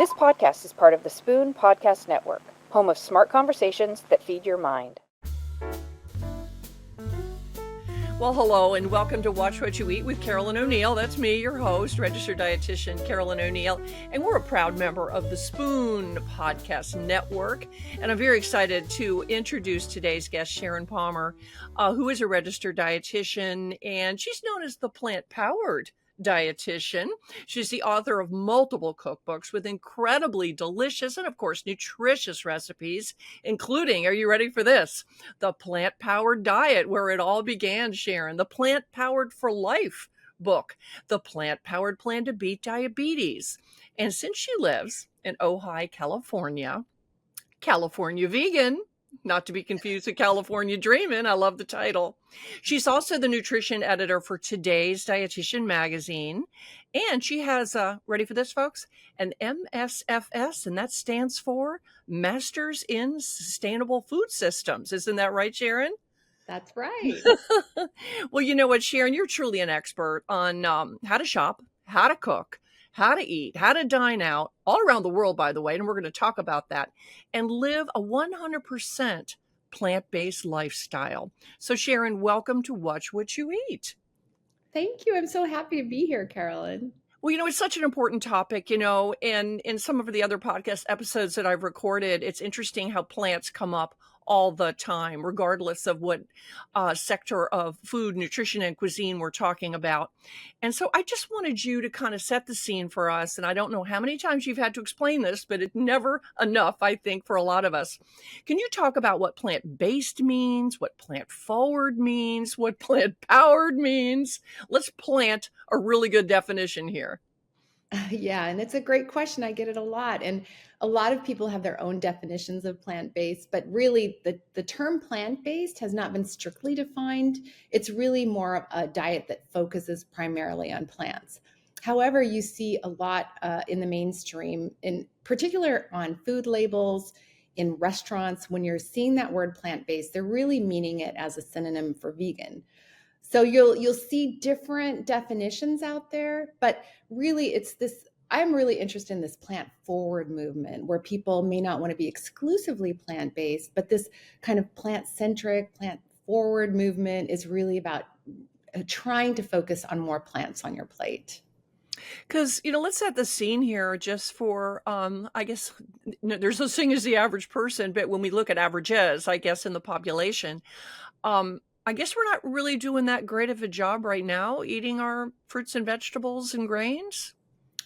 This podcast is part of the Spoon Podcast Network, home of smart conversations that feed your mind. Well, hello, and welcome to Watch What You Eat with Carolyn O'Neill. That's me, your host, registered dietitian Carolyn O'Neill, and we're a proud member of the Spoon Podcast Network. And I'm very excited to introduce today's guest, Sharon Palmer, who is a registered dietitian, and she's known as the Plant-Powered Dietitian. She's the author of multiple cookbooks with incredibly delicious and, of course, nutritious recipes, including, are you ready for this? The Plant-Powered Diet, where it all began, Sharon. The Plant-Powered for Life book, The Plant-Powered Plan to Beat Diabetes. And since she lives in Ojai, California vegan, not to be confused with California Dreamin'. I love the title. She's also the nutrition editor for Today's Dietitian magazine. And she has, ready for this, folks? An MSFS, and that stands for Masters in Sustainable Food Systems. Isn't that right, Sharon? That's right. Well, you know what, Sharon, you're truly an expert on how to shop, how to cook, how to eat, how to dine out, all around the world, by the way, and we're going to talk about that, and live a 100% plant-based lifestyle. So, Sharon, welcome to Watch What You Eat. Thank you. I'm so happy to be here, Carolyn. Well, it's such an important topic, and in some of the other podcast episodes that I've recorded, it's interesting how plants come up all the time, regardless of what sector of food, nutrition, and cuisine we're talking about. And so I just wanted you to kind of set the scene for us. And I don't know how many times you've had to explain this, but it's never enough, I think, for a lot of us. Can you talk about what plant-based means, what plant-forward means, what plant-powered means? Let's plant a really good definition here. Yeah, and it's a great question. I get it a lot. And a lot of people have their own definitions of plant-based, but really the term plant-based has not been strictly defined. It's really more of a diet that focuses primarily on plants. However, you see a lot in the mainstream, in particular on food labels, in restaurants. When you're seeing that word plant-based, they're really meaning it as a synonym for vegan. So you'll see different definitions out there, but really it's this, I'm really interested in this plant forward movement where people may not want to be exclusively plant-based, but this kind of plant-centric, plant forward movement is really about trying to focus on more plants on your plate. Because, let's set the scene here just for, I guess, there's no thing as the average person, but when we look at averages, I guess, in the population, I guess we're not really doing that great of a job right now eating our fruits and vegetables and grains.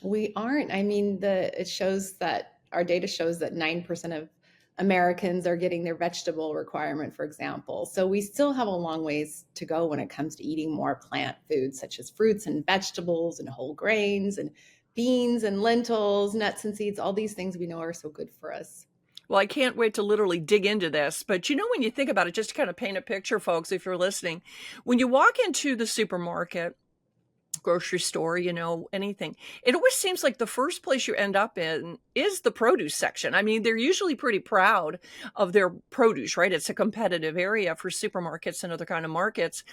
We aren't. I mean, it shows that our data shows that 9% of Americans are getting their vegetable requirement, for example. So we still have a long ways to go when it comes to eating more plant foods, such as fruits and vegetables and whole grains and beans and lentils, nuts and seeds, all these things we know are so good for us. Well, I can't wait to literally dig into this. But when you think about it, just to kind of paint a picture, folks, if you're listening, when you walk into the supermarket, grocery store, anything, it always seems like the first place you end up in is the produce section. I mean, they're usually pretty proud of their produce, right? It's a competitive area for supermarkets and other kind of markets.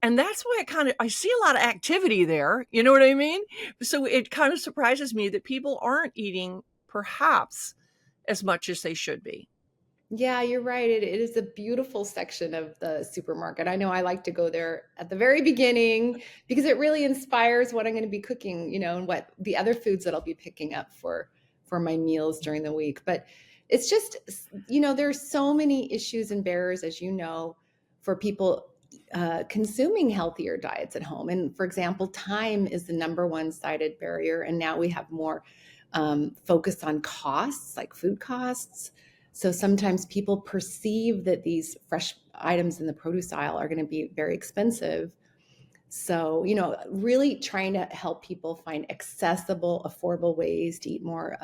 And that's why I see a lot of activity there. You know what I mean? So it kind of surprises me that people aren't eating perhaps as much as they should be. Yeah, you're right. It is a beautiful section of the supermarket. I know I like to go there at the very beginning because it really inspires what I'm going to be cooking, and what the other foods that I'll be picking up for my meals during the week. But it's just, there's so many issues and barriers, as you know, for people consuming healthier diets at home. And for example, time is the number one cited barrier. And now we have more focus on costs, like food costs. So sometimes people perceive that these fresh items in the produce aisle are going to be very expensive. So, really trying to help people find accessible, affordable ways to eat more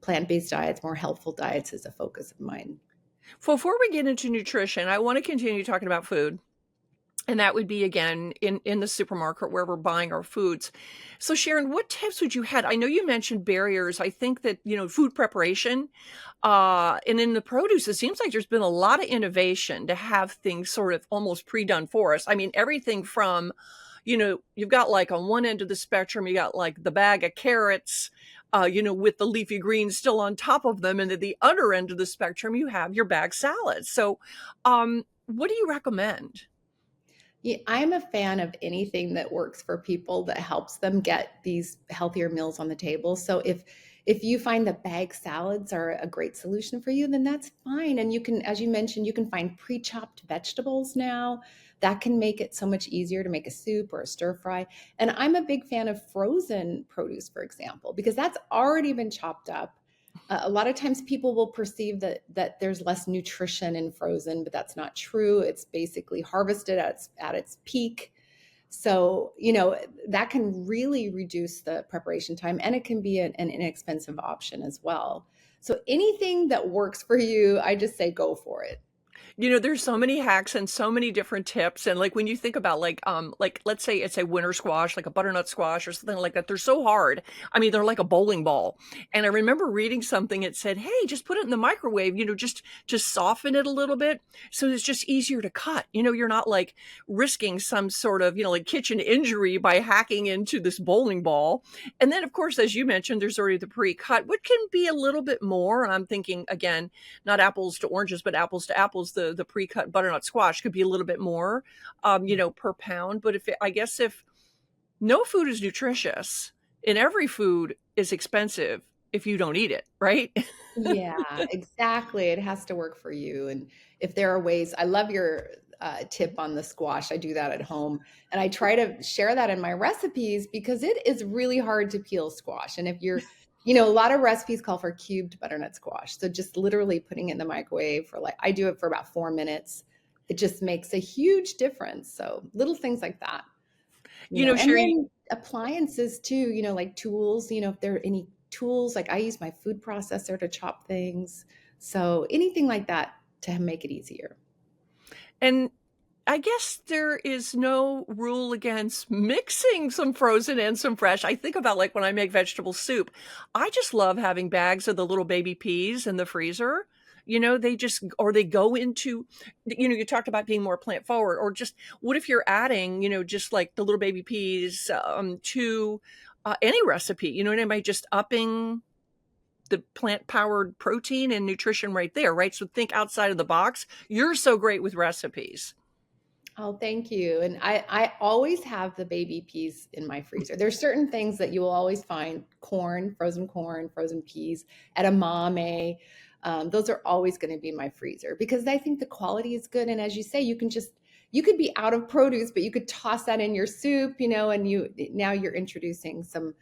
plant-based diets, more healthful diets is a focus of mine. Before we get into nutrition, I want to continue talking about food. And that would be, again, in the supermarket where we're buying our foods. So, Sharon, what tips would you have? I know you mentioned barriers. I think that, food preparation and in the produce, it seems like there's been a lot of innovation to have things sort of almost pre-done for us. I mean, everything from, you've got like on one end of the spectrum, you got like the bag of carrots with the leafy greens still on top of them. And at the other end of the spectrum, you have your bag salads. So, what do you recommend? Yeah, I'm a fan of anything that works for people that helps them get these healthier meals on the table. So if you find that bag salads are a great solution for you, then that's fine. And you can, as you mentioned, you can find pre-chopped vegetables now. That can make it so much easier to make a soup or a stir fry. And I'm a big fan of frozen produce, for example, because that's already been chopped up. A lot of times people will perceive that there's less nutrition in frozen, but that's not true. It's basically harvested at its peak. So, that can really reduce the preparation time, and it can be an inexpensive option as well. So anything that works for you, I just say go for it. There's so many hacks and so many different tips. And like when you think about like let's say it's a winter squash, like a butternut squash or something like that, they're so hard. I mean, they're like a bowling ball. And I remember reading something, it said, hey, just put it in the microwave, just soften it a little bit. So it's just easier to cut. You're not like risking some sort of, like kitchen injury by hacking into this bowling ball. And then of course, as you mentioned, there's already the pre-cut, which can be a little bit more. And I'm thinking again, not apples to oranges, but apples to apples. The pre-cut butternut squash could be a little bit more, per pound. But if no food is nutritious and every food is expensive if you don't eat it, right? Yeah, exactly. It has to work for you. And if there are ways, I love your tip on the squash. I do that at home. And I try to share that in my recipes because it is really hard to peel squash. And if a lot of recipes call for cubed butternut squash. So just literally putting it in the microwave I do it for about 4 minutes. It just makes a huge difference. So little things like that, and Sherry, then appliances too, like tools, if there are any tools, like I use my food processor to chop things. So anything like that to make it easier. and I guess there is no rule against mixing some frozen and some fresh. I think about like when I make vegetable soup, I just love having bags of the little baby peas in the freezer. They go into, you talked about being more plant forward, or just what if you're adding, just like the little baby peas to any recipe, and am I just upping the plant powered protein and nutrition right there, right? So think outside of the box. You're so great with recipes. Oh, thank you. And I always have the baby peas in my freezer. There's certain things that you will always find: corn, frozen peas, edamame. Those are always going to be in my freezer because I think the quality is good. And as you say, you could be out of produce, but you could toss that in your soup, and now you're introducing some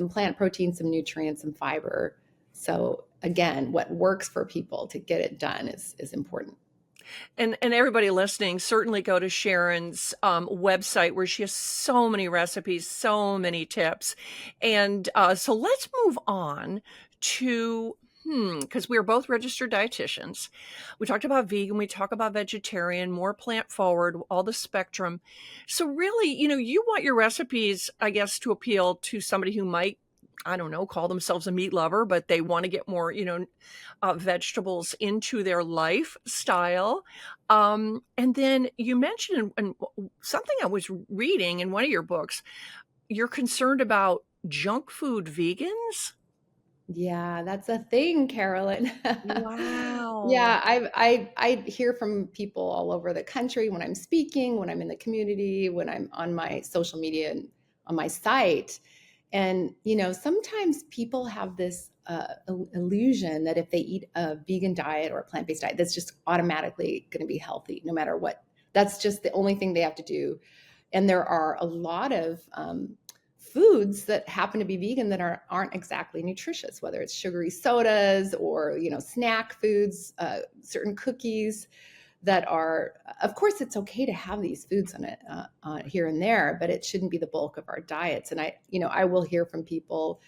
plant protein, some nutrients, some fiber. So again, what works for people to get it done is important. And everybody listening, certainly go to Sharon's website where she has so many recipes, so many tips. And so let's move on to, because we're both registered dietitians. We talked about vegan, we talk about vegetarian, more plant forward, all the spectrum. So really, you want your recipes, I guess, to appeal to somebody who might, I don't know, call themselves a meat lover, but they want to get more, vegetables into their lifestyle. And then you mentioned, and something I was reading in one of your books, you're concerned about junk food vegans. Yeah, that's a thing, Carolyn. Wow. Yeah, I hear from people all over the country when I'm speaking, when I'm in the community, when I'm on my social media and on my site. And sometimes people have this illusion that if they eat a vegan diet or a plant-based diet, that's just automatically going to be healthy, no matter what. That's just the only thing they have to do. And there are a lot of foods that happen to be vegan that aren't exactly nutritious, whether it's sugary sodas or snack foods, certain cookies that are, of course, it's okay to have these foods on it here and there, but it shouldn't be the bulk of our diets. And I will hear from people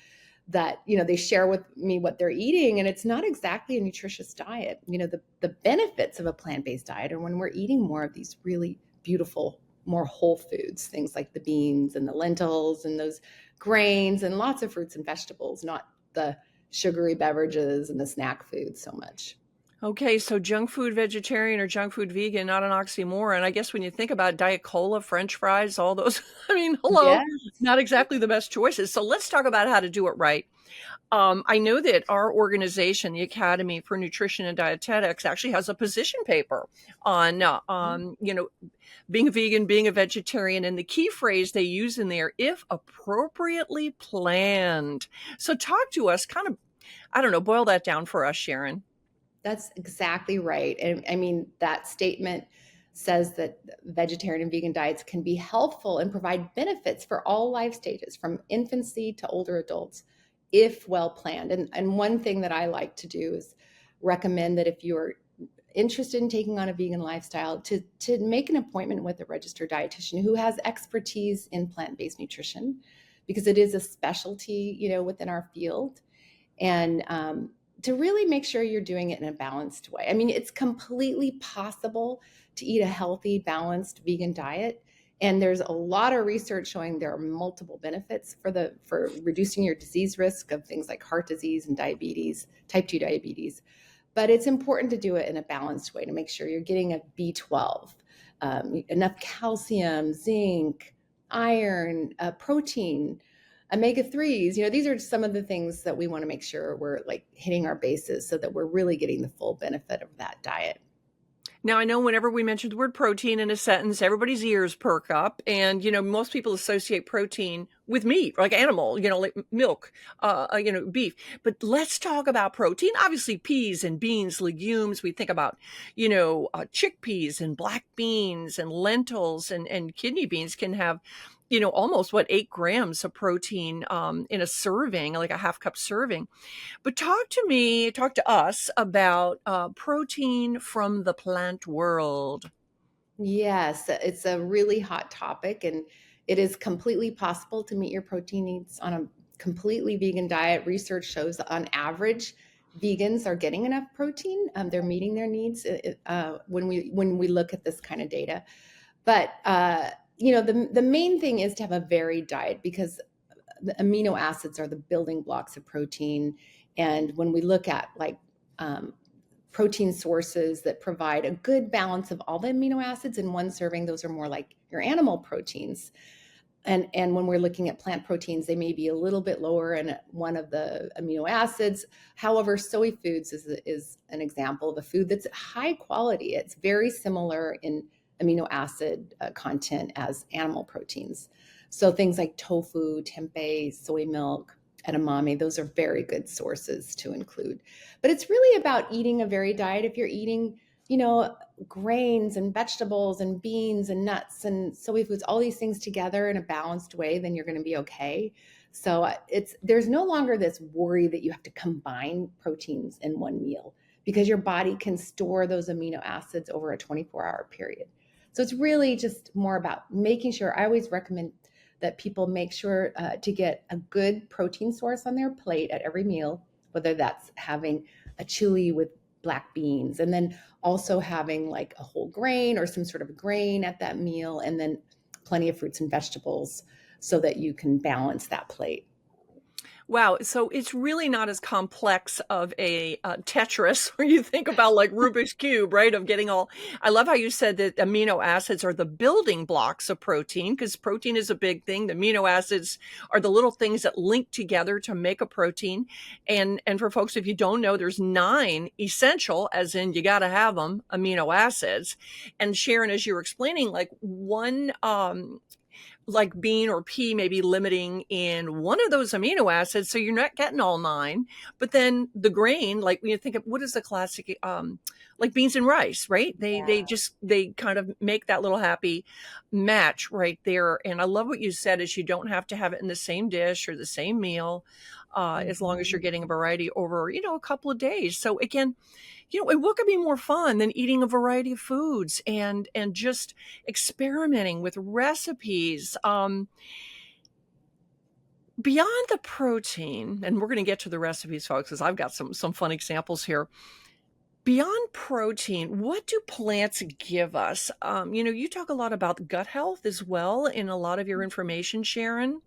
that they share with me what they're eating, and it's not exactly a nutritious diet. The benefits of a plant-based diet are when we're eating more of these really beautiful, more whole foods, things like the beans and the lentils and those grains and lots of fruits and vegetables, not the sugary beverages and the snack foods so much. Okay, so junk food vegetarian or junk food vegan, not an oxymoron. I guess when you think about Diet Cola, French fries, all those, I mean, hello, Yes. not exactly the best choices. So let's talk about how to do it right. I know that our organization, the Academy for Nutrition and Dietetics, actually has a position paper on, being a vegan, being a vegetarian, and the key phrase they use in there, if appropriately planned. So talk to us, kind of, I don't know, boil that down for us, Sharon. That's exactly right. And I mean, that statement says that vegetarian and vegan diets can be helpful and provide benefits for all life stages, from infancy to older adults, if well planned. And one thing that I like to do is recommend that if you're interested in taking on a vegan lifestyle, to make an appointment with a registered dietitian who has expertise in plant-based nutrition, because it is a specialty, within our field. And to really make sure you're doing it in a balanced way. I mean, it's completely possible to eat a healthy, balanced vegan diet. And there's a lot of research showing there are multiple benefits for reducing your disease risk of things like heart disease and diabetes, type 2 diabetes. But it's important to do it in a balanced way to make sure you're getting a B12, enough calcium, zinc, iron, protein, omega 3s. These are some of the things that we want to make sure we're like hitting our bases so that we're really getting the full benefit of that diet. Now, I know whenever we mention the word protein in a sentence, everybody's ears perk up. And, most people associate protein with meat, like animal, like milk, beef. But let's talk about protein. Obviously, peas and beans, legumes. We think about, chickpeas and black beans and lentils and kidney beans can have, almost 8 grams of protein in a serving, like a half cup serving. But talk to us about protein from the plant world. Yes, it's a really hot topic, and it is completely possible to meet your protein needs on a completely vegan diet. Research shows that on average, vegans are getting enough protein. They're meeting their needs when we look at this kind of data. But the main thing is to have a varied diet, because the amino acids are the building blocks of protein. And when we look at protein sources that provide a good balance of all the amino acids in one serving, those are more like your animal proteins. And when we're looking at plant proteins, they may be a little bit lower in one of the amino acids. However, soy foods is an example of a food that's high quality. It's very similar in amino acid content as animal proteins. So things like tofu, tempeh, soy milk, edamame, those are very good sources to include. But it's really about eating a varied diet. If you're eating, grains and vegetables and beans and nuts and soy foods, all these things together in a balanced way, then you're going to be okay. So there's no longer this worry that you have to combine proteins in one meal, because your body can store those amino acids over a 24-hour period. So it's really just more about making sure. I always recommend that people make sure to get a good protein source on their plate at every meal, whether that's having a chili with black beans, and then also having like a whole grain or some sort of grain at that meal, and then plenty of fruits and vegetables so that you can balance that plate. Wow. So it's really not as complex of a Tetris where you think about like Rubik's Cube, right? Of getting all, I love how you said that amino acids are the building blocks of protein, because protein is a big thing. The amino acids are the little things that link together to make a protein. And for folks, if you don't know, there's 9 essential, as in you got to have them, amino acids. And Sharon, as you were explaining, like one, like bean or pea may be limiting in one of those amino acids, so you're not getting all 9. But then the grain, like when you think of what is the classic, like beans and rice, right? They kind of make that little happy match right there. And I love what you said is you don't have to have it in the same dish or the same meal, as long as you're getting a variety over, a couple of days. So again, and what could be more fun than eating a variety of foods and just experimenting with recipes? Beyond the protein, and we're going to get to the recipes, folks, because I've got some fun examples here. Beyond protein, what do plants give us? You talk a lot about gut health as well in a lot of your information, Sharon.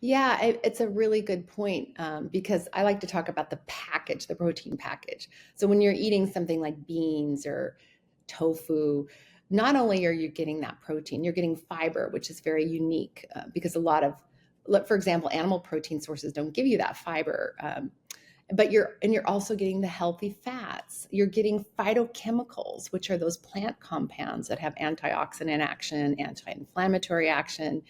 Yeah, it's a really good point, because I like to talk about the package, the protein package. So when you're eating something like beans or tofu, not only are you getting that protein, you're getting fiber, which is very unique, because a lot of, look, for example, animal protein sources don't give you that fiber. But you're also getting the healthy fats. You're getting phytochemicals, which are those plant compounds that have antioxidant action, anti-inflammatory action.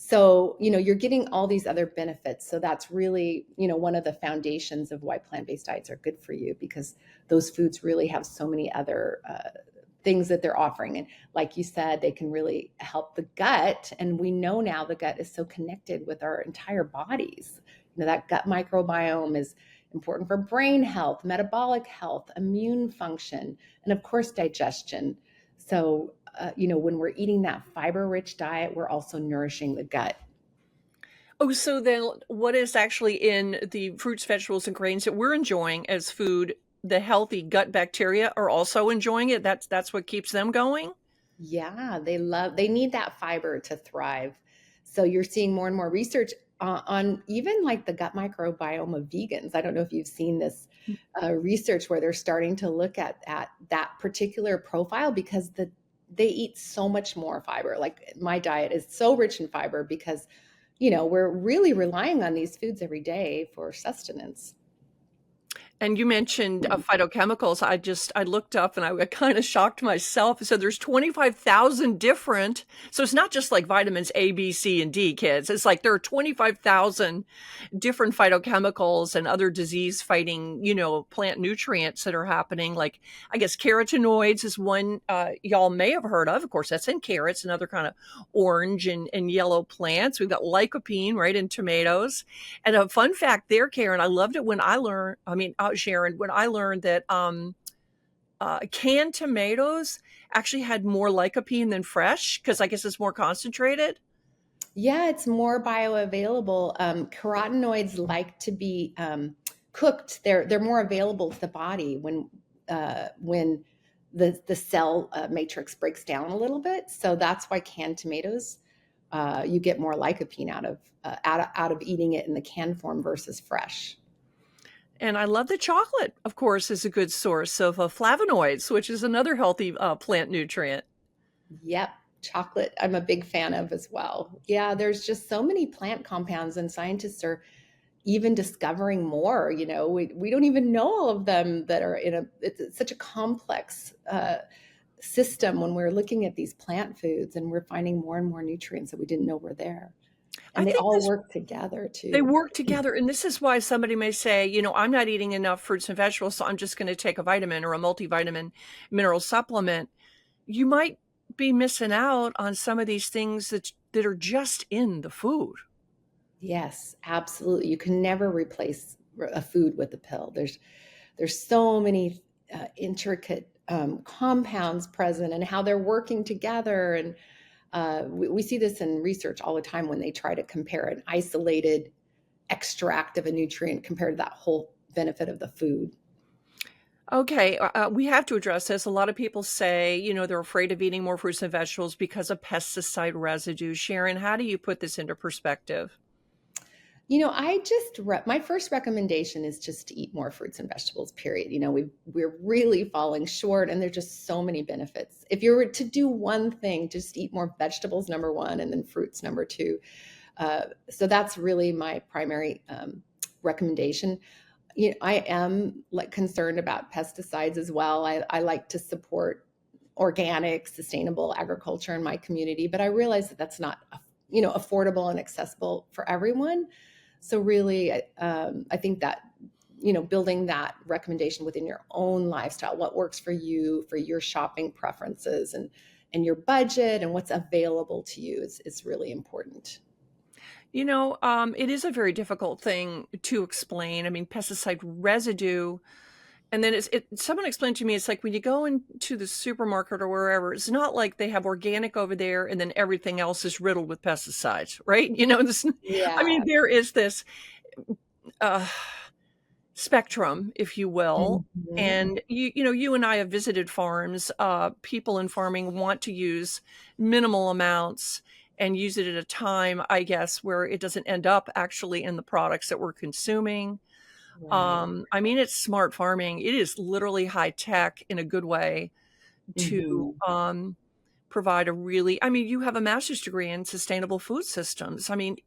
So, you're getting all these other benefits. So that's really, one of the foundations of why plant-based diets are good for you, because those foods really have so many other things that they're offering. And like you said, they can really help the gut. And we know now the gut is so connected with our entire bodies. That gut microbiome is important for brain health, metabolic health, immune function, and of course, digestion. So, when we're eating that fiber rich diet, we're also nourishing the gut. Oh, so then what is actually in the fruits, vegetables, and grains that we're enjoying as food? The healthy gut bacteria are also enjoying it. That's what keeps them going. Yeah, they need that fiber to thrive. So you're seeing more and more research on even like the gut microbiome of vegans. I don't know if you've seen this research where they're starting to look at that particular profile, because they eat so much more fiber. Like my diet is so rich in fiber because, we're really relying on these foods every day for sustenance. And you mentioned phytochemicals. I looked up and I kind of shocked myself. So there's 25,000 different. So it's not just like vitamins A, B, C, and D, kids. It's like there are 25,000 different phytochemicals and other disease fighting, plant nutrients that are happening. Like, I guess carotenoids is one y'all may have heard of. Of course, that's in carrots and other kind of orange and yellow plants. We've got lycopene, right, in tomatoes. And a fun fact there, Karen, I loved it when I learned, Sharon, when I learned that canned tomatoes actually had more lycopene than fresh, because I guess it's more concentrated. Yeah, it's more bioavailable. Carotenoids like to be cooked. They're more available to the body when the cell matrix breaks down a little bit. So that's why canned tomatoes, you get more lycopene out of eating it in the canned form versus fresh. And I love the chocolate, of course, is a good source of flavonoids, which is another healthy plant nutrient. Yep, chocolate I'm a big fan of as well. Yeah, there's just so many plant compounds, and scientists are even discovering more. We don't even know all of them that are it's such a complex system when we're looking at these plant foods, and we're finding more and more nutrients that we didn't know were there. I And they think all this work together They too. work together. And this is why somebody may say, I'm not eating enough fruits and vegetables, so I'm just going to take a vitamin or a multivitamin mineral supplement. You might be missing out on some of these things that are just in the food. Yes, absolutely. You can never replace a food with a pill. There's so many intricate compounds present, and how they're working together. And we see this in research all the time when they try to compare an isolated extract of a nutrient compared to that whole benefit of the food. Okay, we have to address this. A lot of people say, they're afraid of eating more fruits and vegetables because of pesticide residue. Sharon, how do you put this into perspective? My first recommendation is just to eat more fruits and vegetables, period. We're really falling short, and there's just so many benefits. If you were to do one thing, just eat more vegetables, number one, and then fruits, number two. So that's really my primary recommendation. I am concerned about pesticides as well. I like to support organic, sustainable agriculture in my community, but I realize that that's not, affordable and accessible for everyone. So really, I think that, building that recommendation within your own lifestyle, what works for you, for your shopping preferences and your budget and what's available to you is really important. It is a very difficult thing to explain. I mean, pesticide residue, and then someone explained to me, it's like when you go into the supermarket or wherever, it's not like they have organic over there and then everything else is riddled with pesticides, right? I Yeah. mean, there is this uh, spectrum, if you will. Mhm. And you and I have visited farms. People in farming want to use minimal amounts, and use it at a time, I guess, where it doesn't end up actually in the products that we're consuming. Right. I mean, it's smart farming. It is literally high tech in a good way to Mhm. provide a really, I mean, you have a master's degree in sustainable food systems. I mean,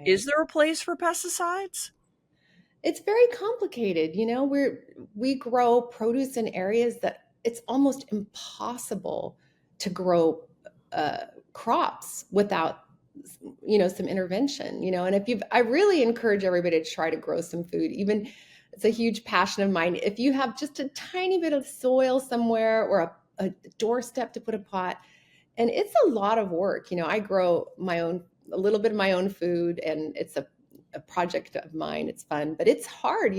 is Right. there a place for pesticides? It's very complicated, we grow produce in areas that it's almost impossible to grow crops without some intervention, and if you've I really encourage everybody to try to grow some food. Even it's a huge passion of mine. If you have just a tiny bit of soil somewhere or a doorstep to put a pot, and it's a lot of work. I grow a little bit of my own food, and it's a project of mine. It's fun, but it's hard.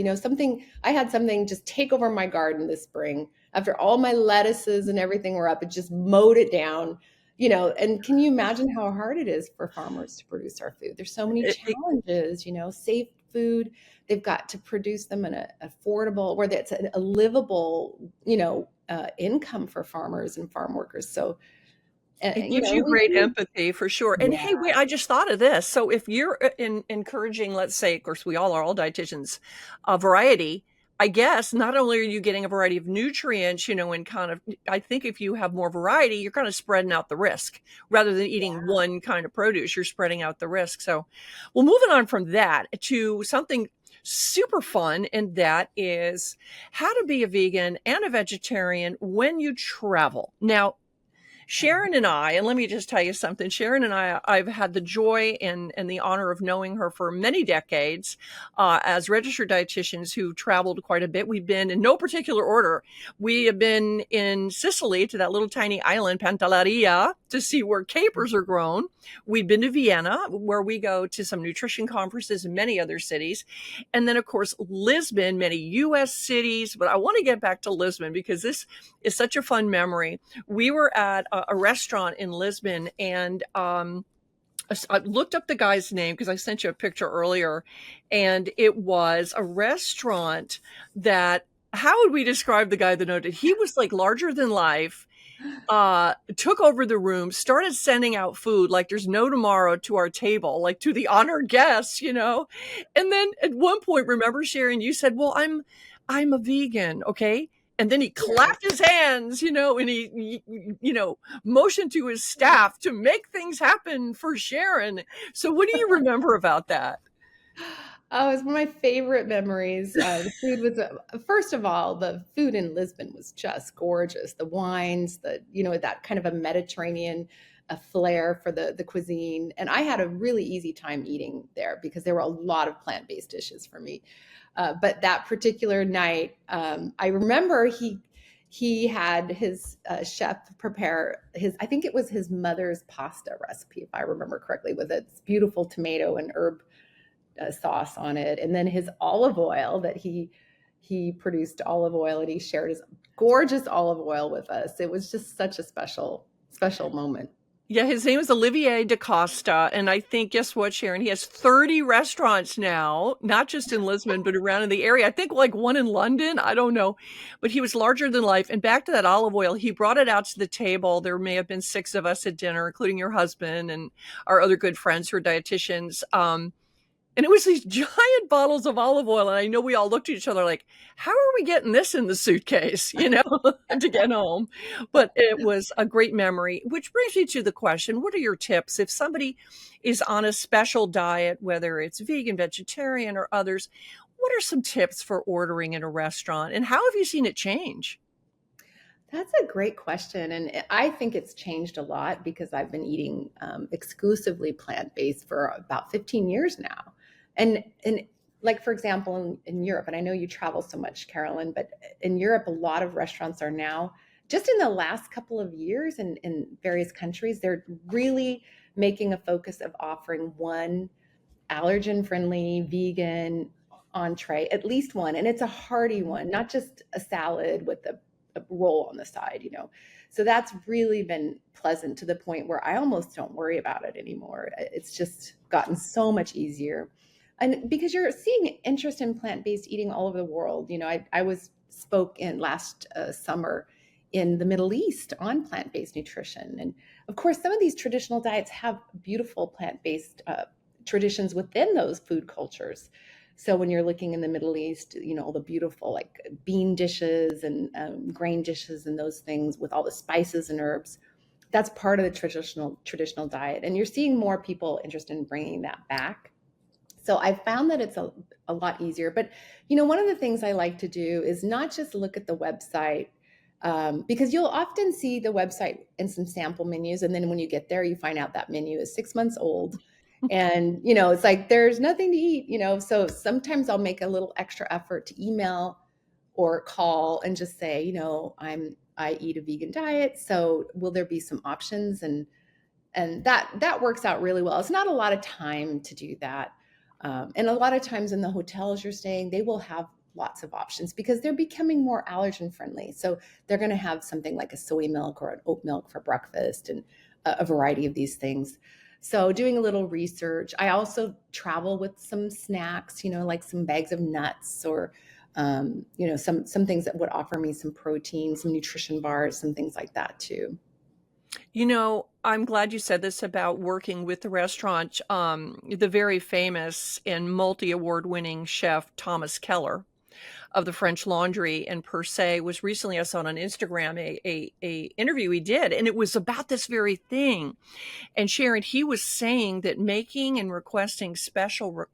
I had something just take over my garden this spring after all my lettuces and everything were up. It just mowed it down. And can you imagine how hard it is for farmers to produce our food? There's so many challenges, safe food. They've got to produce them in a affordable, where it's a livable, income for farmers and farm workers. So, It gives you great empathy for sure. And yeah, hey, wait, I just thought of this. So if you're encouraging, let's say, of course, we all are, all dietitians, a variety, I guess not only are you getting a variety of nutrients, and kind of, I think if you have more variety, you're kind of spreading out the risk rather than eating one kind of produce, you're spreading out the risk. So, well, moving on from that to something super fun, and that is how to be a vegan and a vegetarian when you travel. Now, Sharon and I, and let me just tell you something. Sharon and I've had the joy and the honor of knowing her for many decades as registered dietitians who traveled quite a bit. We've been in no particular order. We have been in Sicily to that little tiny island, Pantelleria, to see where capers are grown. We've been to Vienna, where we go to some nutrition conferences in many other cities. And then, of course, Lisbon, many U.S. cities. But I want to get back to Lisbon because this is such a fun memory. We were at a restaurant in Lisbon, and I looked up the guy's name because I sent you a picture earlier, and it was a restaurant that, how would we describe the guy that owned it? He was like larger than life, took over the room, started sending out food like there's no tomorrow to our table, like to the honored guests. And then at one point, remember, Sharon, you said, well, I'm a vegan. Okay. And then he clapped his hands, and he motioned to his staff to make things happen for Sharon. So what do you remember about that? Oh, it's one of my favorite memories. The food was, first of all, the food in Lisbon was just gorgeous. The wines, that kind of a Mediterranean flair for the cuisine. And I had a really easy time eating there because there were a lot of plant-based dishes for me. But that particular night, I remember he had his chef prepare I think it was his mother's pasta recipe, if I remember correctly, with its beautiful tomato and herb sauce on it, and then his olive oil that he produced olive oil, and he shared his gorgeous olive oil with us. It was just such a special moment. Yeah, his name is Olivier da Costa, and I think, guess what, Sharon? He has 30 restaurants now, not just in Lisbon, but around in the area. I think like one in London, I don't know. But he was larger than life. And back to that olive oil, he brought it out to the table. There may have been 6 of us at dinner, including your husband and our other good friends who are dietitians. And it was these giant bottles of olive oil. And I know we all looked at each other like, how are we getting this in the suitcase, to get home? But it was a great memory, which brings me to the question, what are your tips? If somebody is on a special diet, whether it's vegan, vegetarian, or others, what are some tips for ordering in a restaurant? And how have you seen it change? That's a great question. And I think it's changed a lot because I've been eating exclusively plant-based for about 15 years now. And like, for example, in Europe, and I know you travel so much, Carolyn, but in Europe, a lot of restaurants are now, just in the last couple of years in various countries, they're really making a focus of offering one allergen-friendly vegan entree, at least one. And it's a hearty one, not just a salad with a roll on the side. So that's really been pleasant to the point where I almost don't worry about it anymore. It's just gotten so much easier. And because you're seeing interest in plant-based eating all over the world. I spoke in last summer in the Middle East on plant-based nutrition. And of course, some of these traditional diets have beautiful plant-based traditions within those food cultures. So when you're looking in the Middle East, all the beautiful like bean dishes and grain dishes and those things with all the spices and herbs, that's part of the traditional diet. And you're seeing more people interested in bringing that back. So I found that it's a lot easier. But, one of the things I like to do is not just look at the website, because you'll often see the website and some sample menus. And then when you get there, you find out that menu is 6 months old. And, it's like there's nothing to eat, So sometimes I'll make a little extra effort to email or call and just say, I eat a vegan diet. So will there be some options? And that works out really well. It's not a lot of time to do that. And a lot of times in the hotels you're staying, they will have lots of options because they're becoming more allergen friendly. So they're going to have something like a soy milk or an oat milk for breakfast and a variety of these things. So doing a little research. I also travel with some snacks, like some bags of nuts or, some things that would offer me some protein, some nutrition bars, some things like that too. I'm glad you said this about working with the restaurant. The very famous and multi-award winning chef Thomas Keller of the French Laundry and Per Se was recently, I saw on Instagram, a interview he did, and it was about this very thing. And Sharon, he was saying that making and requesting special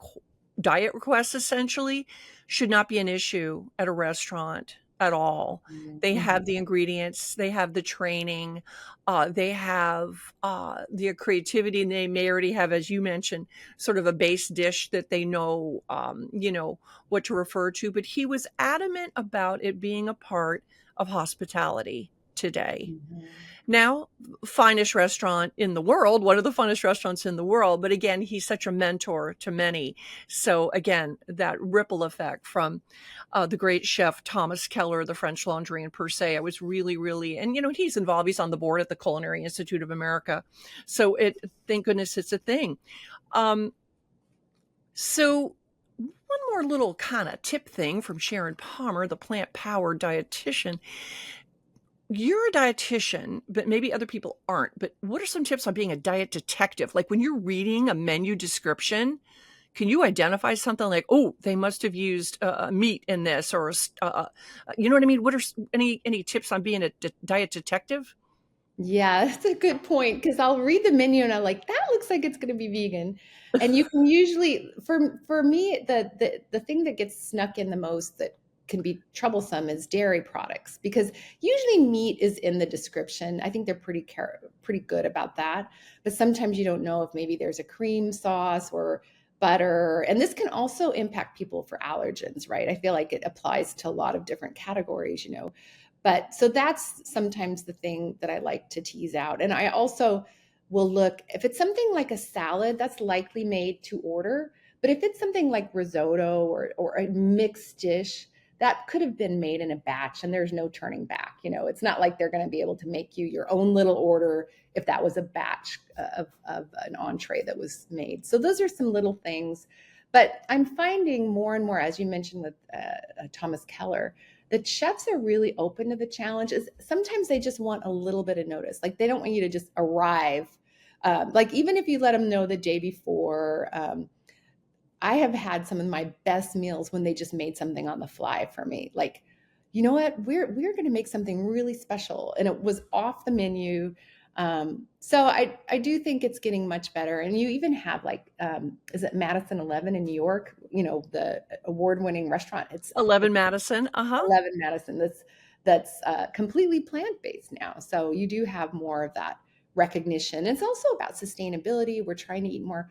diet requests essentially should not be an issue at a restaurant at all. They have the ingredients, they have the training, they have the creativity, and they may already have, as you mentioned, sort of a base dish that they know, what to refer to. But he was adamant about it being a part of hospitality today. Mm-hmm. Now, finest restaurant in the world, one of the funnest restaurants in the world. But again, he's such a mentor to many. So again, that ripple effect from the great chef Thomas Keller, the French Laundry and Per Se, I was really, really, and he's involved. He's on the board at the Culinary Institute of America. So thank goodness it's a thing. So one more little kind of tip thing from Sharon Palmer, the Plant-Powered Dietitian. You're a dietitian, but maybe other people aren't. But what are some tips on being a diet detective? Like when you're reading a menu description, can you identify something like, oh, they must have used meat in this, or you know what I mean? What are any tips on being a diet detective? Yeah, that's a good point because I'll read the menu and I'm like, that looks like it's going to be vegan. And you can usually, for me, the thing that gets snuck in the most that can be troublesome is dairy products because usually meat is in the description. I think they're pretty good about that. But sometimes you don't know if maybe there's a cream sauce or butter. And this can also impact people for allergens, right? I feel like it applies to a lot of different categories, But so that's sometimes the thing that I like to tease out. And I also will look, if it's something like a salad, that's likely made to order. But if it's something like risotto or a mixed dish, that could have been made in a batch and there's no turning back. It's not like they're going to be able to make you your own little order if that was a batch of an entree that was made. So those are some little things. But I'm finding more and more, as you mentioned with Thomas Keller, that chefs are really open to the challenge. Is sometimes they just want a little bit of notice. Like they don't want you to just arrive. Like even if you let them know the day before, I have had some of my best meals when they just made something on the fly for me. Like, you know what, we're going to make something really special, and it was off the menu. So I do think it's getting much better. And you even have like, is it Madison 11 in New York? The award-winning restaurant. It's 11 Madison. 11 Madison. That's completely plant-based now. So you do have more of that recognition. It's also about sustainability. We're trying to eat more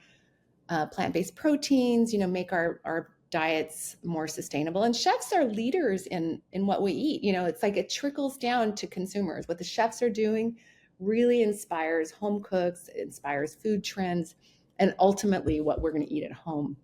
plant-based proteins, make our diets more sustainable. And chefs are leaders in what we eat. It's like it trickles down to consumers. What the chefs are doing really inspires home cooks, it inspires food trends, and ultimately what we're going to eat at home.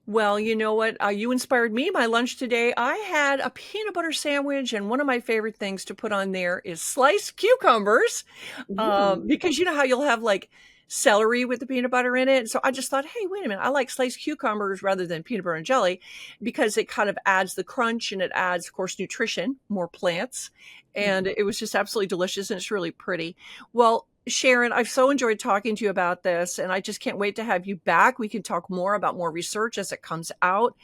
Well, you know what? You inspired me. My lunch today, I had a peanut butter sandwich, and one of my favorite things to put on there is sliced cucumbers, because you know how you'll have like celery with the peanut butter in it. So I just thought, hey, wait a minute. I like sliced cucumbers rather than peanut butter and jelly because it kind of adds the crunch and it adds, of course, nutrition, more plants. And it was just absolutely delicious and it's really pretty. Well, Sharon, I've so enjoyed talking to you about this, and I just can't wait to have you back. We can talk more about more research as it comes out.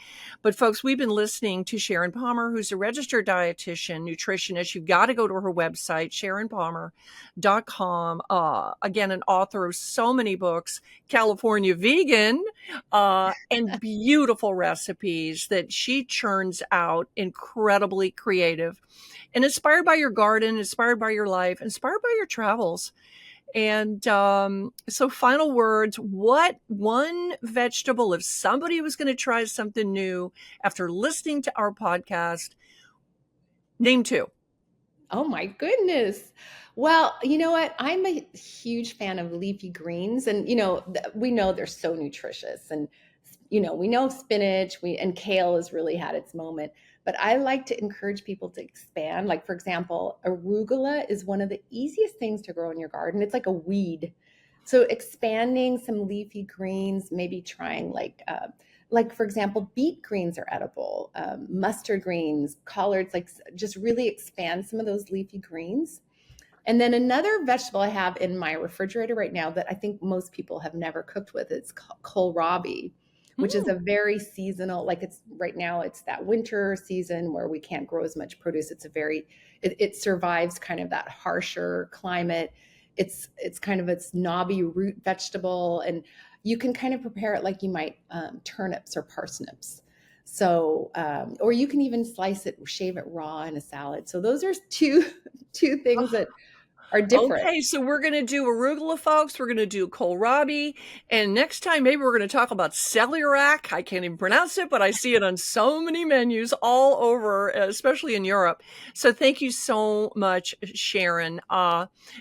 But folks, we've been listening to Sharon Palmer, who's a registered dietitian, nutritionist. You've got to go to her website, sharonpalmer.com. Again, an author of so many books, California Vegan, and beautiful recipes that she churns out, incredibly creative and inspired by your garden, inspired by your life, inspired by your travels. And so final words, what one vegetable, if somebody was going to try something new after listening to our podcast, name two. Oh my goodness. Well, you know what? I'm a huge fan of leafy greens, and we know they're so nutritious, and we know spinach, and kale has really had its moment. But I like to encourage people to expand. Like, for example, arugula is one of the easiest things to grow in your garden. It's like a weed. So expanding some leafy greens, maybe trying like for example, beet greens are edible, mustard greens, collards, like just really expand some of those leafy greens. And then another vegetable I have in my refrigerator right now that I think most people have never cooked with, it's kohlrabi, which is a very seasonal, like it's right now, it's that winter season where we can't grow as much produce. It survives kind of that harsher climate. It's kind of its knobby root vegetable, and you can kind of prepare it like you might turnips or parsnips. So, or you can even slice it, shave it raw in a salad. So those are two things that are different. Okay, so we're going to do arugula, folks. We're going to do kohlrabi. And next time, maybe we're going to talk about celiac. I can't even pronounce it, but I see it on so many menus all over, especially in Europe. So thank you so much, Sharon.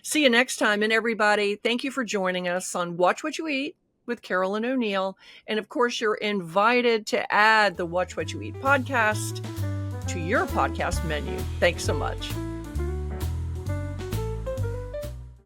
See you next time. And everybody, thank you for joining us on Watch What You Eat with Carolyn O'Neill. And of course, you're invited to add the Watch What You Eat podcast to your podcast menu. Thanks so much.